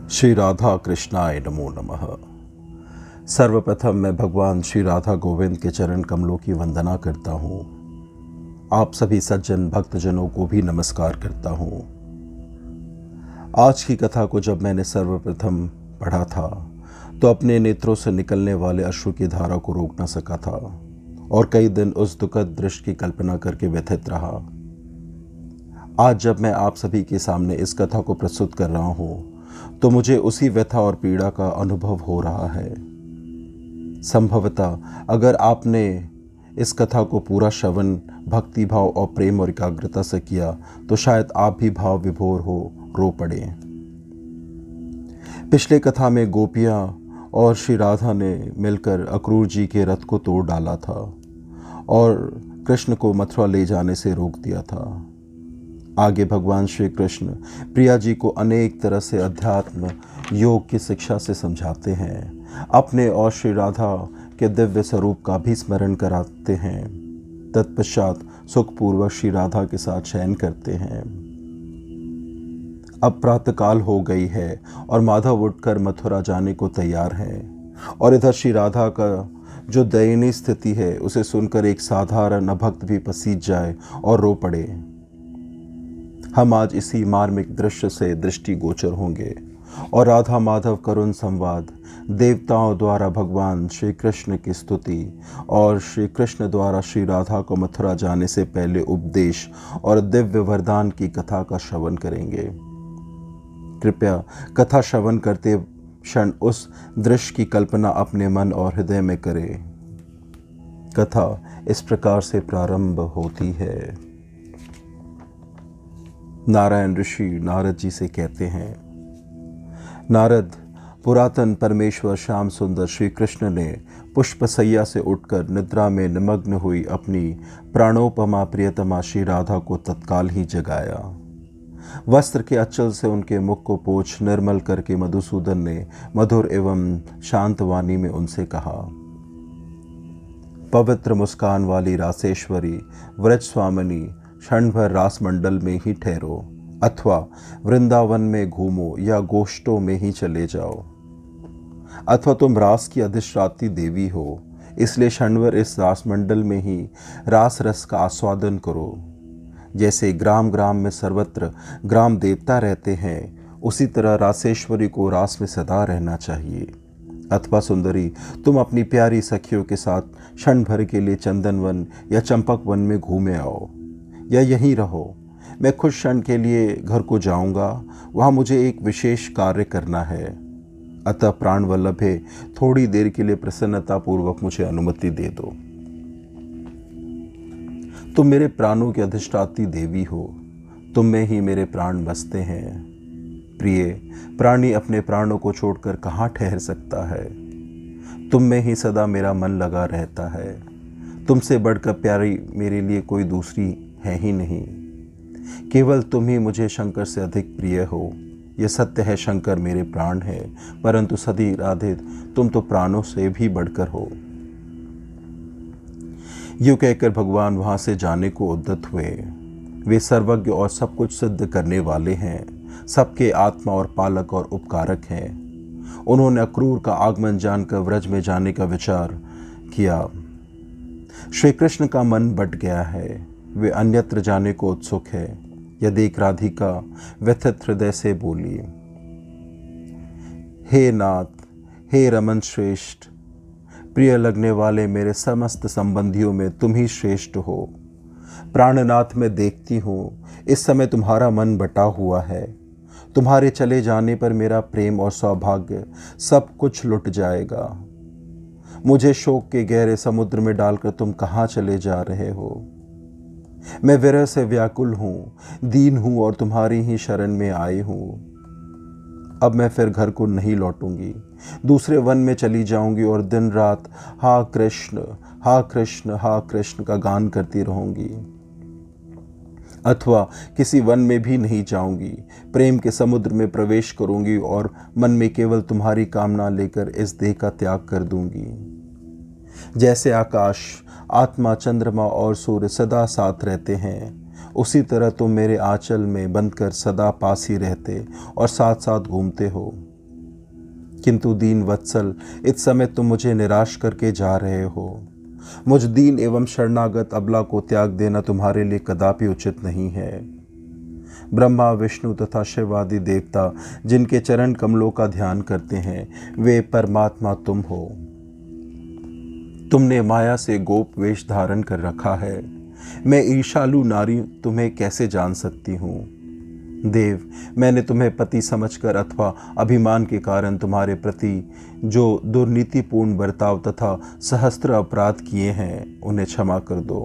श्री राधा कृष्णाय नमो नमः। सर्वप्रथम मैं भगवान श्री राधा गोविंद के चरण कमलों की वंदना करता हूँ। आप सभी सज्जन भक्तजनों को भी नमस्कार करता हूँ। आज की कथा को जब मैंने सर्वप्रथम पढ़ा था तो अपने नेत्रों से निकलने वाले अश्रु की धारा को रोक न सका था और कई दिन उस दुखद दृश्य की कल्पना करके व्यथित रहा। आज जब मैं आप सभी के सामने इस कथा को प्रस्तुत कर रहा हूँ तो मुझे उसी व्यथा और पीड़ा का अनुभव हो रहा है। संभवतः अगर आपने इस कथा को पूरा श्रवण भक्ति भाव और प्रेम और एकाग्रता से किया तो शायद आप भी भाव विभोर हो रो पड़े। पिछले कथा में गोपियाँ और श्री राधा ने मिलकर अक्रूर जी के रथ को तोड़ डाला था और कृष्ण को मथुरा ले जाने से रोक दिया था। आगे भगवान श्री कृष्ण प्रिया जी को अनेक तरह से अध्यात्म योग की शिक्षा से समझाते हैं, अपने और श्री राधा के दिव्य स्वरूप का भी स्मरण कराते हैं। तत्पश्चात सुखपूर्वक श्री राधा के साथ शयन करते हैं। अब प्रातःकाल हो गई है और माधव उठकर मथुरा जाने को तैयार हैं और इधर श्री राधा का जो दयनीय स्थिति है उसे सुनकर एक साधारण भक्त भी पसीज जाए और रो पड़े। हम आज इसी मार्मिक दृश्य से दृष्टिगोचर होंगे और राधा माधव करुण संवाद, देवताओं द्वारा भगवान श्री कृष्ण की स्तुति और श्री कृष्ण द्वारा श्री राधा को मथुरा जाने से पहले उपदेश और दिव्य वरदान की कथा का श्रवण करेंगे। कृपया कथा श्रवण करते क्षण उस दृश्य की कल्पना अपने मन और हृदय में करें। कथा इस प्रकार से प्रारंभ होती है। नारायण ऋषि नारद जी से कहते हैं, नारद, पुरातन परमेश्वर श्याम सुंदर श्री कृष्ण ने पुष्पसैया से उठकर निद्रा में निमग्न हुई अपनी प्राणोपमा प्रियतमा श्री राधा को तत्काल ही जगाया। वस्त्र के अचल से उनके मुख को पोंछ निर्मल करके मधुसूदन ने मधुर एवं शांत वाणी में उनसे कहा, पवित्र मुस्कान वाली रासेश्वरी व्रज स्वामिनी, क्षण भर रास मंडल में ही ठहरो अथवा वृंदावन में घूमो या गोष्ठों में ही चले जाओ, अथवा तुम रास की अधिष्ठात्री देवी हो, इसलिए क्षणभर इस रास मंडल में ही रास रस का आस्वादन करो। जैसे ग्राम ग्राम में सर्वत्र ग्राम देवता रहते हैं, उसी तरह रासेश्वरी को रास में सदा रहना चाहिए। अथवा सुंदरी, तुम अपनी प्यारी सखियों के साथ क्षण भर के लिए चंदनवन या चंपक वन में घूमे आओ या यहीं रहो। मैं कुछ क्षण के लिए घर को जाऊंगा, वहाँ मुझे एक विशेष कार्य करना है, अतः प्राण वल्लभे थोड़ी देर के लिए प्रसन्नता पूर्वक मुझे अनुमति दे दो। तुम मेरे प्राणों की अधिष्ठात्री देवी हो, तुम में ही मेरे प्राण बसते हैं। प्रिय, प्राणी अपने प्राणों को छोड़कर कहाँ ठहर सकता है? तुम में ही सदा मेरा मन लगा रहता है। तुमसे बढ़कर प्यारी मेरे लिए कोई दूसरी है ही नहीं। केवल तुम ही मुझे शंकर से अधिक प्रिय हो। यह सत्य है, शंकर मेरे प्राण है, परंतु सदी राधे तुम तो प्राणों से भी बढ़कर हो। यूँ कहकर भगवान वहाँ से जाने को उद्यत हुए। वे सर्वज्ञ और सब कुछ सिद्ध करने वाले हैं, सबके आत्मा और पालक और उपकारक हैं। उन्होंने अक्रूर का आगमन जानकर व्रज में जाने का विचार किया। श्री कृष्ण का मन बट गया है, वे अन्यत्र जाने को उत्सुक है। यह देख राधिका व्यथित हृदय से बोली, हे नाथ, हे रमन श्रेष्ठ, प्रिय लगने वाले मेरे समस्त संबंधियों में तुम ही श्रेष्ठ हो। प्राणनाथ मैं देखती हूँ इस समय तुम्हारा मन बटा हुआ है। तुम्हारे चले जाने पर मेरा प्रेम और सौभाग्य सब कुछ लुट जाएगा। मुझे शोक के गहरे समुद्र में डालकर तुम कहाँ चले जा रहे हो? मैं विरह से व्याकुल हूँ, दीन हूँ और तुम्हारी ही शरण में आई हूँ। अब मैं फिर घर को नहीं लौटूंगी, दूसरे वन में चली जाऊंगी और दिन रात हा कृष्ण हा कृष्ण हा कृष्ण का गान करती रहूंगी। अथवा किसी वन में भी नहीं जाऊंगी, प्रेम के समुद्र में प्रवेश करूंगी और मन में केवल तुम्हारी कामना लेकर इस देह का त्याग कर दूंगी। जैसे आकाश, आत्मा, चंद्रमा और सूर्य सदा साथ रहते हैं, उसी तरह तुम मेरे आंचल में बंधकर सदा पास ही रहते और साथ साथ घूमते हो। किंतु दीन वत्सल, इस समय तुम मुझे निराश करके जा रहे हो। मुझ दीन एवं शरणागत अबला को त्याग देना तुम्हारे लिए कदापि उचित नहीं है। ब्रह्मा, विष्णु तथा शिव आदि देवता जिनके चरण कमलों का ध्यान करते हैं, वे परमात्मा तुम हो। तुमने माया से गोप वेश धारण कर रखा है। मैं ईर्ष्यालु नारी तुम्हें कैसे जान सकती हूँ। देव, मैंने तुम्हें पति समझकर अथवा अभिमान के कारण तुम्हारे प्रति जो दुर्नीतिपूर्ण बर्ताव तथा सहस्त्र अपराध किए हैं, उन्हें क्षमा कर दो।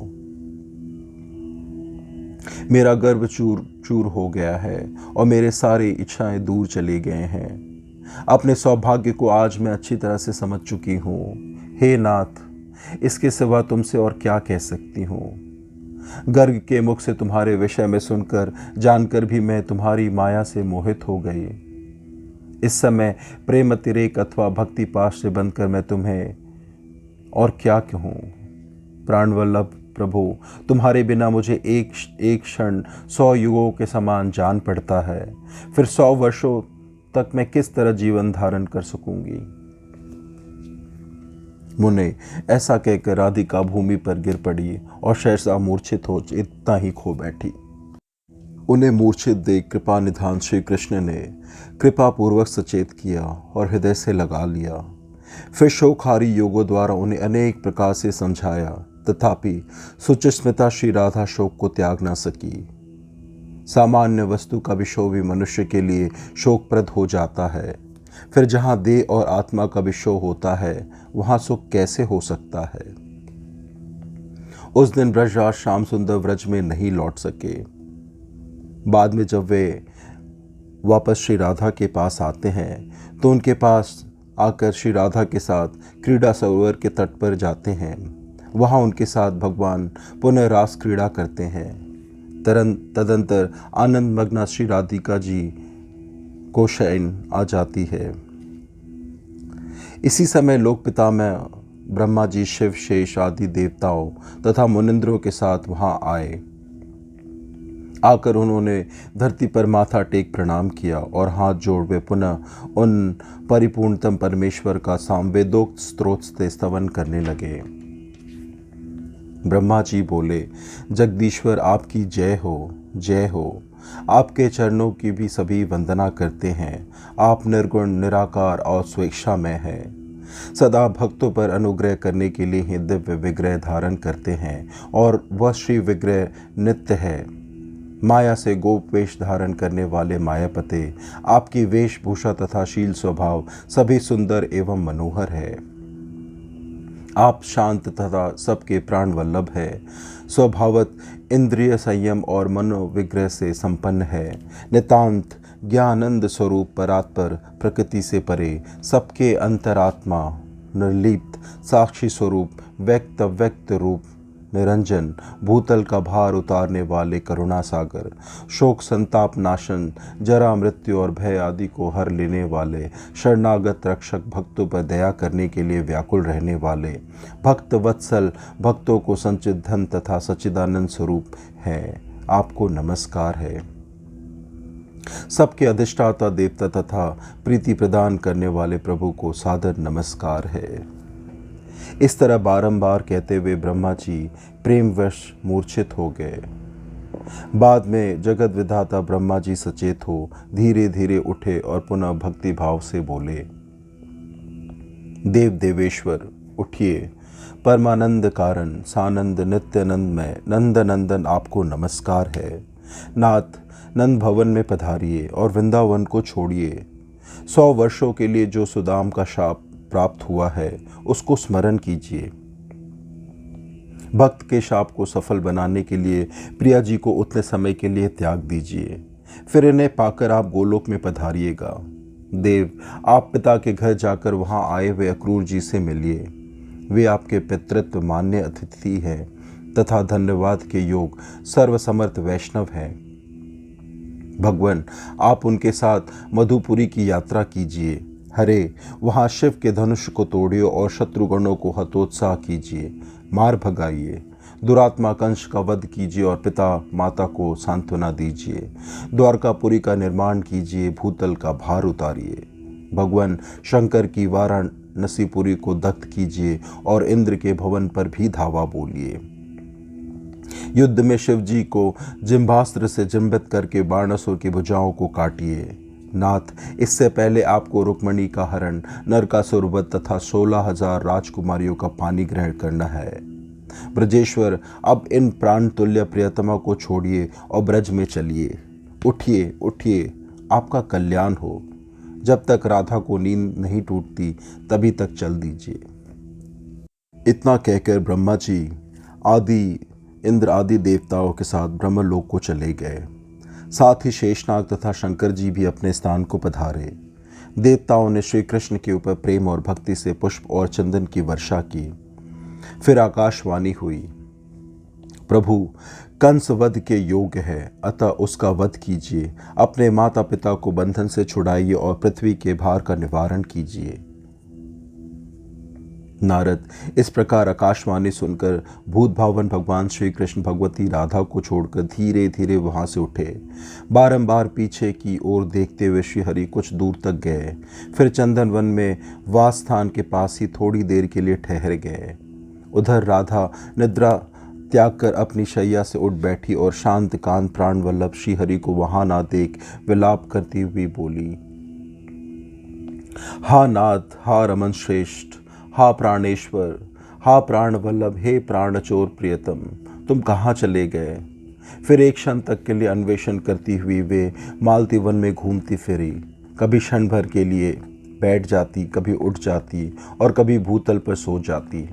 मेरा गर्व चूर चूर हो गया है और मेरे सारे इच्छाएं दूर चले गए हैं। अपने सौभाग्य को आज मैं अच्छी तरह से समझ चुकी हूँ। हे नाथ, इसके सिवा तुमसे और क्या कह सकती हूँ। गर्ग के मुख से तुम्हारे विषय में सुनकर जानकर भी मैं तुम्हारी माया से मोहित हो गई। इस समय प्रेम अतिरेक अथवा भक्ति पाश से बंधकर मैं तुम्हें और क्या कहूँ। प्राणवल्लभ प्रभु, तुम्हारे बिना मुझे एक क्षण 100 युगों के समान जान पड़ता है। फिर 100 वर्षों तक मैं किस तरह जीवन धारण कर सकूंगी। मुने, ऐसा कहकर राधिका भूमि पर गिर पड़ी और सहसा मूर्छित हो इतना ही खो बैठी। उन्हें मूर्छित देख कृपा निधान श्री कृष्ण ने कृपा पूर्वक सचेत किया और हृदय से लगा लिया। फिर शोकहारी योगों द्वारा उन्हें अनेक प्रकार से समझाया, तथापि सुचिस्मिता श्री राधा शोक को त्याग न सकी। सामान्य वस्तु का भी शोक भी मनुष्य के लिए शोकप्रद हो जाता है। फिर जहाँ देह और आत्मा का विषय होता है, वहाँ सुख कैसे हो सकता है। उस दिन ब्रजराज श्याम सुंदर व्रज में नहीं लौट सके। बाद में जब वे वापस श्री राधा के पास आते हैं तो उनके पास आकर श्री राधा के साथ क्रीड़ा सरोवर के तट पर जाते हैं। वहाँ उनके साथ भगवान पुनः रास क्रीड़ा करते हैं। तदंतर आनंद मग्ना श्री राधिका जी को शयन आ जाती है। इसी समय लोक पितामह ब्रह्मा जी शिव, शेष आदि देवताओं तथा मुनिंद्रों के साथ वहां आए। आकर उन्होंने धरती पर माथा टेक प्रणाम किया और हाथ जोड़ वे पुनः उन परिपूर्णतम परमेश्वर का सामवेदोक्त स्त्रोत से स्तवन करने लगे। ब्रह्मा जी बोले, जगदीश्वर आपकी जय हो, जय हो। आपके चरणों की भी सभी वंदना करते हैं। आप निर्गुण, निराकार और स्वेच्छामय हैं। सदा भक्तों पर अनुग्रह करने के लिए ही दिव्य विग्रह धारण करते हैं और वह श्री विग्रह नित्य है। माया से गोप वेश धारण करने वाले मायापते, आपकी वेशभूषा तथा शील स्वभाव सभी सुंदर एवं मनोहर है। आप शांत तथा सबके प्राण वल्लभ है। स्वभावत इंद्रिय संयम और मनोविग्रह से संपन्न है। नितांत ज्ञानंद स्वरूप परात्पर, प्रकृति से परे, सबके अंतरात्मा, निर्लिप्त साक्षी स्वरूप, व्यक्त अव्यक्त रूप, निरंजन, भूतल का भार उतारने वाले करुणा सागर, शोक संताप नाशन, जरा मृत्यु और भय आदि को हर लेने वाले, शरणागत रक्षक, भक्तों पर दया करने के लिए व्याकुल रहने वाले, भक्त वत्सल, भक्तों को संचित धन तथा सच्चिदानंद स्वरूप है। आपको नमस्कार है। सबके अधिष्ठाता देवता तथा प्रीति प्रदान करने वाले प्रभु को सादर नमस्कार है। इस तरह बारंबार कहते हुए ब्रह्मा जी प्रेमवश मूर्छित हो गए। बाद में जगत विधाता ब्रह्मा जी सचेत हो धीरे धीरे उठे और पुनः भक्ति भाव से बोले, देव देवेश्वर उठिए। परमानंद कारण, सानंद, नित्यानंदमय, नंद नंदन आपको नमस्कार है। नाथ, नंद भवन में पधारिए और वृंदावन को छोड़िए। 100 वर्षों के लिए जो सुदाम का शाप प्राप्त हुआ है उसको स्मरण कीजिए। भक्त के शाप को सफल बनाने के लिए प्रिया जी को उतने समय के लिए त्याग दीजिए। फिर इन्हें पाकर आप गोलोक में पधारिएगा। देव, आप पिता के घर जाकर वहां आए हुए अक्रूर जी से मिलिए। वे आपके पितृत्व मान्य अतिथि हैं तथा धन्यवाद के योग सर्वसमर्थ वैष्णव हैं। भगवान, आप उनके साथ मधुपुरी की यात्रा कीजिए। हरे, वहाँ शिव के धनुष को तोड़िए और शत्रुगणों को हतोत्साह कीजिए, मार भगाइए। दुरात्मा कंस का वध कीजिए और पिता माता को सांत्वना दीजिए। द्वारकापुरी का निर्माण कीजिए, भूतल का भार उतारिए। भगवान शंकर की वाराणसीपुरी को दग्ध कीजिए और इंद्र के भवन पर भी धावा बोलिए। युद्ध में शिव जी को जिम्भास्त्र से जिम्बित करके बाणासुर की भुजाओं को काटिए। नाथ, इससे पहले आपको रुक्मणी का हरण, नरकासुर वध तथा 16,000 राजकुमारियों का पानी ग्रहण करना है। ब्रजेश्वर, अब इन प्राण तुल्य प्रियतमा को छोड़िए और ब्रज में चलिए। उठिए उठिए, आपका कल्याण हो। जब तक राधा को नींद नहीं टूटती तभी तक चल दीजिए। इतना कहकर ब्रह्मा जी इंद्र आदि देवताओं के साथ ब्रह्मलोक को चले गए। साथ ही शेषनाग तथा शंकर जी भी अपने स्थान को पधारे। देवताओं ने श्री कृष्ण के ऊपर प्रेम और भक्ति से पुष्प और चंदन की वर्षा की। फिर आकाशवाणी हुई, प्रभु, कंस वध के योग्य है, अतः उसका वध कीजिए। अपने माता पिता को बंधन से छुड़ाइए और पृथ्वी के भार का निवारण कीजिए। नारद इस प्रकार आकाशवाणी सुनकर भूत भावन भगवान श्री कृष्ण भगवती राधा को छोड़कर धीरे धीरे वहां से उठे। बारंबार पीछे की ओर देखते हुए श्री हरि कुछ दूर तक गए। फिर चंदन वन में वास स्थान के पास ही थोड़ी देर के लिए ठहर गए। उधर राधा निद्रा त्याग कर अपनी शैया से उठ बैठी और शांत कांत प्राण वल्लभ श्री हरि को वहां ना देख विलाप करती हुई बोली, हा नाथ, हा रमन श्रेष्ठ, हा प्राणेश्वर, हा प्राण वल्लभ, हे प्राण चोर प्रियतम, तुम कहाँ चले गए? फिर एक क्षण तक के लिए अन्वेषण करती हुई वे मालती वन में घूमती फिरी। कभी क्षण भर के लिए बैठ जाती, कभी उठ जाती और कभी भूतल पर सो जाती।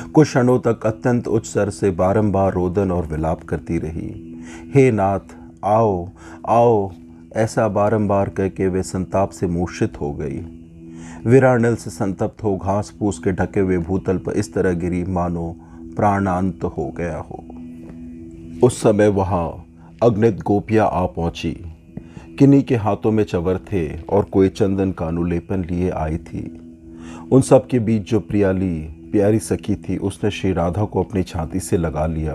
कुछ क्षणों तक अत्यंत उच्च स्वर से बारंबार रोदन और विलाप करती रही। हे नाथ, आओ आओ, ऐसा बारंबार करके वे संताप से मूर्छित हो गई। विरानिल से संतप्त हो घास फूस के ढके हुए भूतल पर इस तरह गिरी मानो प्राणांत हो गया हो। उस समय वहां अग्नित गोपियां आ पहुंची। किन्हीं के हाथों में चवर थे और कोई चंदन का अनुलेपन लिए आई थी। उन सब के बीच जो प्यारी सखी थी, उसने श्री राधा को अपनी छाती से लगा लिया।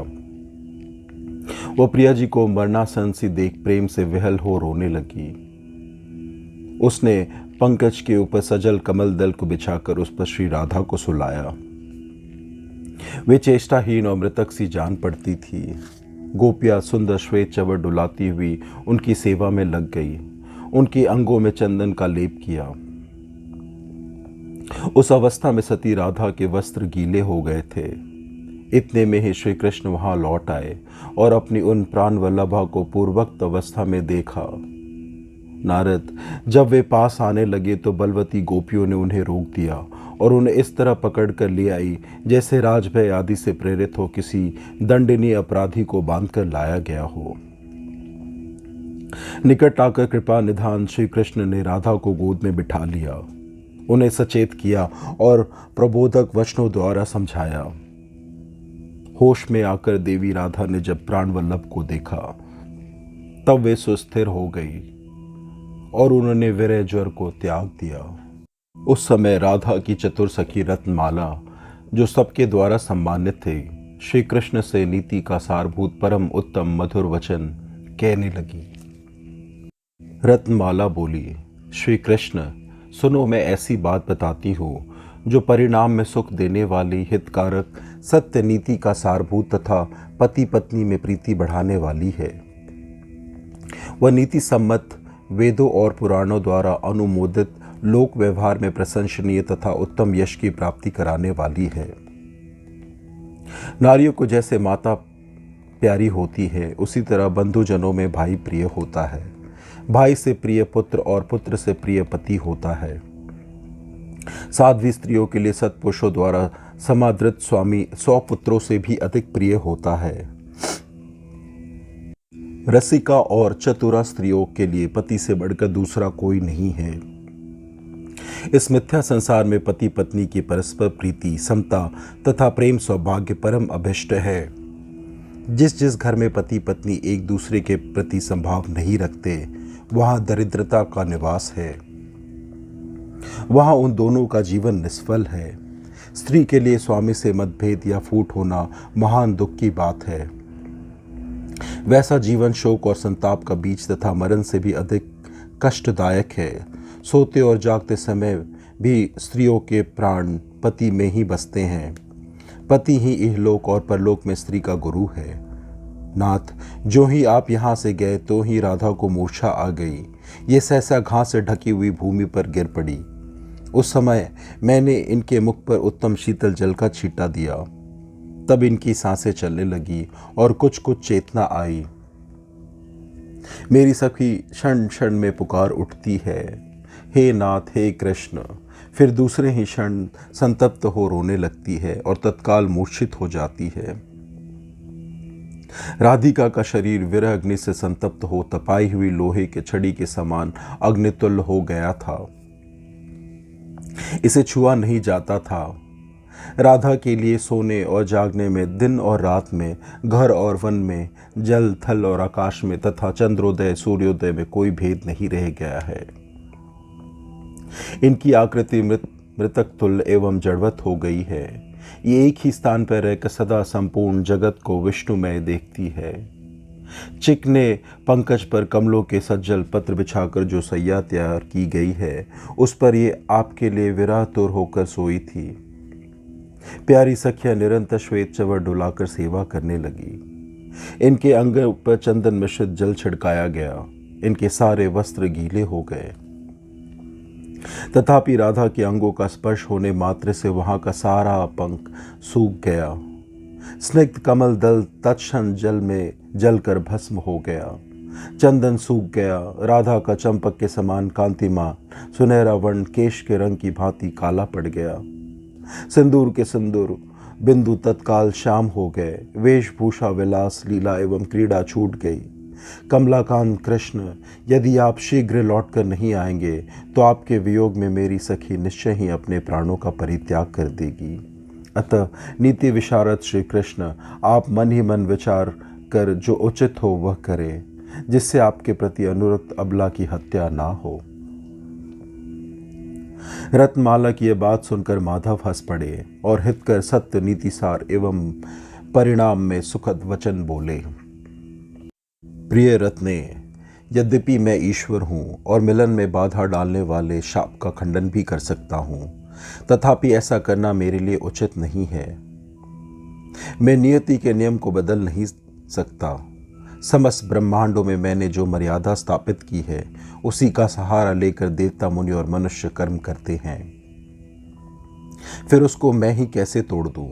वो प्रिया जी को मरणासन सी देख प्रेम से विहल हो रोने लगी। उसने पंकज के ऊपर सजल कमल दल को बिछाकर उस पर श्री राधा को सुलाया। वे चेष्टाहीन और मृतक सी जान पड़ती थी। गोपियां सुंदर श्वेत चवर डुलाती हुई उनकी सेवा में लग गई। उनके अंगों में चंदन का लेप किया। उस अवस्था में सती राधा के वस्त्र गीले हो गए थे। इतने में ही श्री कृष्ण वहां लौट आए और अपनी उन प्राण वल्लभा को पूर्वोक्त अवस्था में देखा। नारद, जब वे पास आने लगे तो बलवती गोपियों ने उन्हें रोक दिया और उन्हें इस तरह पकड़ कर ले आई जैसे राजभय आदि से प्रेरित हो किसी दंडनीय अपराधी को बांधकर लाया गया हो। निकट आकर कृपा निधान श्री कृष्ण ने राधा को गोद में बिठा लिया, उन्हें सचेत किया और प्रबोधक वचनों द्वारा समझाया। होश में आकर देवी राधा ने जब प्राण वल्लभ को देखा तब वे सुस्थिर हो गई और उन्होंने विरह ज्वर को त्याग दिया। उस समय राधा की चतुर सखी रत्नमाला, जो सबके द्वारा सम्मानित थे, श्री कृष्ण से नीति का सारभूत परम उत्तम मधुर वचन कहने लगी। रत्नमाला बोली, श्री कृष्ण, सुनो, मैं ऐसी बात बताती हूँ जो परिणाम में सुख देने वाली, हितकारक, सत्य नीति का सारभूत तथा पति पत्नी में प्रीति बढ़ाने वाली है। वह नीति सम्मत, वेदों और पुराणों द्वारा अनुमोदित, लोक व्यवहार में प्रशंसनीय तथा उत्तम यश की प्राप्ति कराने वाली है। नारियों को जैसे माता प्यारी होती है, उसी तरह बंधुजनों में भाई प्रिय होता है। भाई से प्रिय पुत्र और पुत्र से प्रिय पति होता है। साध्वी स्त्रियों के लिए सत्पुरुषों द्वारा समादृत स्वामी 100 पुत्रों से भी अधिक प्रिय होता है। रसिका और चतुरा स्त्रियों के लिए पति से बढ़कर दूसरा कोई नहीं है। इस मिथ्या संसार में पति पत्नी की परस्पर प्रीति, समता तथा प्रेम सौभाग्य परम अभिष्ट है। जिस घर में पति पत्नी एक दूसरे के प्रति संभाव नहीं रखते, वहां दरिद्रता का निवास है। वहां उन दोनों का जीवन निष्फल है। स्त्री के लिए स्वामी से मतभेद या फूट होना महान दुख की बात है। वैसा जीवन शोक और संताप का बीज तथा मरण से भी अधिक कष्टदायक है। सोते और जागते समय भी स्त्रियों के प्राण पति में ही बसते हैं। पति ही इहलोक और परलोक में स्त्री का गुरु है। नाथ, जो ही आप यहाँ से गए तो ही राधा को मूर्छा आ गई। ये सहसा घास से ढकी हुई भूमि पर गिर पड़ी। उस समय मैंने इनके मुख पर उत्तम शीतल जल का छींटा दिया। तब इनकी सांसें चलने लगी और कुछ कुछ चेतना आई। मेरी सखी क्षण क्षण में पुकार उठती है, हे नाथ, हे कृष्ण। फिर दूसरे ही क्षण संतप्त हो रोने लगती है और तत्काल मूर्छित हो जाती है। राधिका का शरीर विरह अग्नि से संतप्त हो तपाई हुई लोहे के छड़ी के समान अग्नितुल्य हो गया था। इसे छुआ नहीं जाता था। राधा के लिए सोने और जागने में, दिन और रात में, घर और वन में, जल थल और आकाश में तथा चंद्रोदय सूर्योदय में कोई भेद नहीं रह गया है। इनकी आकृति मृतक तुल्य एवं जड़वत हो गई है। ये एक ही स्थान पर रहकर सदा संपूर्ण जगत को विष्णुमय देखती है। चिकने पंकज पर कमलों के सज्जल पत्र बिछाकर जो सैया तैयार की गई है, उस पर ये आपके लिए विरह तुर होकर सोई थी। प्यारी सखिया निरंतर श्वेत चवर डुलाकर सेवा करने लगी। इनके अंग पर चंदन मिश्रित जल छिड़काया गया। इनके सारे वस्त्र गीले हो गए। तथापि राधा के अंगों का स्पर्श होने मात्र से वहां का सारा पंख सूख गया। स्निग्ध कमल दल तत्क्षण जल में जलकर भस्म हो गया। चंदन सूख गया। राधा का चंपक के समान कांतिमान सुनहरा वर्ण केश के रंग की भांति काला पड़ गया। सिंदूर के सिंदूर बिंदु तत्काल शाम हो गए। वेशभूषा, विलास, लीला एवं क्रीड़ा छूट गई। कमलाकांत कृष्ण, यदि आप शीघ्र लौटकर नहीं आएंगे तो आपके वियोग में मेरी सखी निश्चय ही अपने प्राणों का परित्याग कर देगी। अतः नीति विशारद श्री कृष्ण, आप मन ही मन विचार कर जो उचित हो वह करें, जिससे आपके प्रति अनुरक्त अबला की हत्या ना हो। रत्नमाला की यह बात सुनकर माधव हंस पड़े और हितकर सत्य, नीतिसार एवं परिणाम में सुखद वचन बोले। प्रिय रत्ने, यद्यपि मैं ईश्वर हूँ और मिलन में बाधा डालने वाले शाप का खंडन भी कर सकता हूँ, तथापि ऐसा करना मेरे लिए उचित नहीं है। मैं नियति के नियम को बदल नहीं सकता। समस्त ब्रह्मांडों में मैंने जो मर्यादा स्थापित की है, उसी का सहारा लेकर देवता, मुनि और मनुष्य कर्म करते हैं। फिर उसको मैं ही कैसे तोड़ दूं?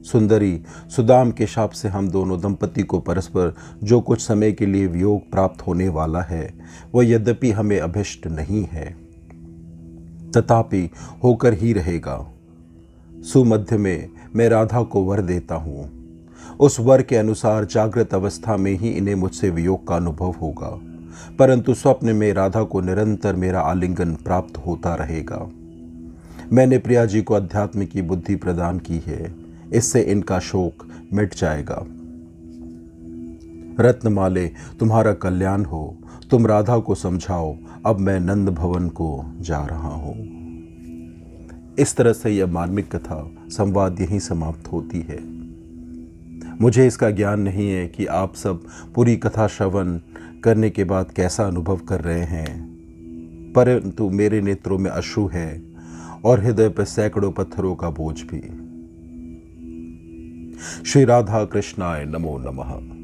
सुंदरी, सुदाम के शाप से हम दोनों दंपति को परस्पर जो कुछ समय के लिए वियोग प्राप्त होने वाला है, वह यद्यपि हमें अभिष्ट नहीं है, तथापि होकर ही रहेगा। सुमध्य में मैं राधा को वर देता हूँ। उस वर के अनुसार जागृत अवस्था में ही इन्हें मुझसे वियोग का अनुभव होगा, परंतु स्वप्न में राधा को निरंतर मेरा आलिंगन प्राप्त होता रहेगा। मैंने प्रिया जी को अध्यात्म की बुद्धि प्रदान की है, इससे इनका शोक मिट जाएगा। रत्नमाले, तुम्हारा कल्याण हो। तुम राधा को समझाओ। अब मैं नंद भवन को जा रहा हूं। इस तरह से यह मार्मिक कथा संवाद यहीं समाप्त होती है। मुझे इसका ज्ञान नहीं है कि आप सब पूरी कथा श्रवण करने के बाद कैसा अनुभव कर रहे हैं, परंतु मेरे नेत्रों में अश्रु है और हृदय पर सैकड़ों पत्थरों का बोझ भी। श्री राधा कृष्णाय नमो नमः।